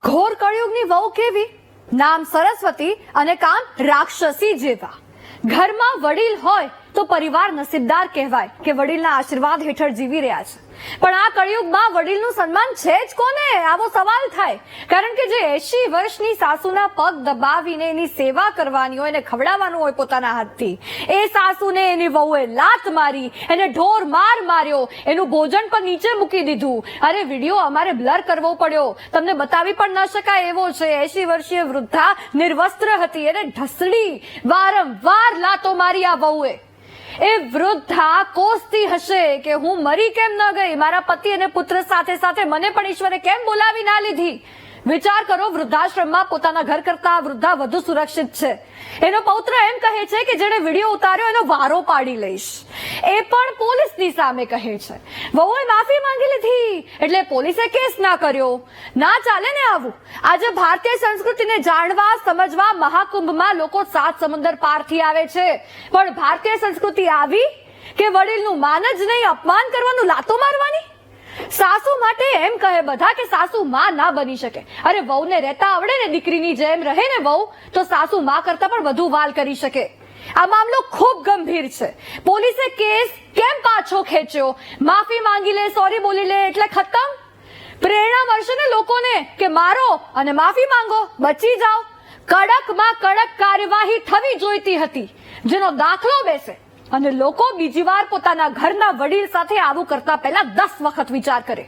ઘોર કળિયુગની વહુ કેવી? નામ સરસ્વતી અને કામ રાક્ષસી જેવા. ઘરમાં વડીલ હોય તો પરિવાર નસીબદાર કહેવાય કે વડીલના આશીર્વાદ હેઠળ જીવી રહ્યા છે. પણ આ કળિયુગમાં વડીલનું સન્માન છે જ કોને? આવો સવાલ થાય. કારણ કે જે 80 વર્ષની સાસુના પગ દબાવીને એની સેવા કરવાની હોય, એને ખવડાવવાનું હોય પોતાના હાથથી, એ સાસુને એની વહુએ લાત મારી, એને ઢોર માર માર્યો, એનું ભોજન પણ નીચે મૂકી દીધું. અરે વિડીયો અમારે બ્લર કરવો પડ્યો, તમને બતાવી પણ ન શકાય એવો છે. 80 વર્ષીય વૃદ્ધા નિર્વસ્ત્ર હતી, એને ઢસડી વારંવાર લાતો મારી આ વહુએ. એ વૃદ્ધા કોસતી હશે કે હું મરી કેમ ન ગઈ, મારા પતિ અને પુત્ર સાથે સાથે મને પણ ઈશ્વરે કેમ બોલાવી ના લીધી. વિચાર કરો, વૃદ્ધાશ્રમમાં પોતાના ઘર કરતા વૃદ્ધા વધુ સુરક્ષિત છે. એનો પૌત્ર એમ કહે છે કે જેણે વિડીયો ઉતાર્યો એનો વારો પાડી લઈશ. એ પણ પોલીસની સામે કહે છે. વહુએ માફી માંગી લીધી એટલે પોલીસે કેસ ના કર્યો. ના ચાલે ને આવું. આજે ભારતીય સંસ્કૃતિને જાણવા સમજવા મહાકુંભમાં લોકો 7 સમુદ્ર પારથી આવે છે. પણ ભારતીય સંસ્કૃતિ આવી કે વડીલનું માન જ નહીં, અપમાન કરવાનું, લાતો મારવાની. સાસુ માટે એમ કહે બધા કે સાસુ માં ના બની શકે. અરે વહુને રહેતા આવડે ને, દીકરીની જેમ રહે ને વહુ, તો સાસુ માં કરતા પણ વધુ વાલ કરી શકે. આ મામલો ખૂબ ગંભીર છે. પોલીસે કેસ કેમ પાછો ખેંચ્યો? માફી માંગી લે, સોરી બોલી લે એટલે ખતમ? પ્રેરણા મળશે ને લોકોને કે મારો અને માફી માંગો, બચી જાઓ. કડકમાં કડક કાર્યવાહી થવી જોઈતી હતી, જેનો દાખલો બેસે અને લોકો બીજી વાર પોતાના ઘરના વડીલ સાથે આવું કરતા પહેલા 10 વખત વિચાર કરે.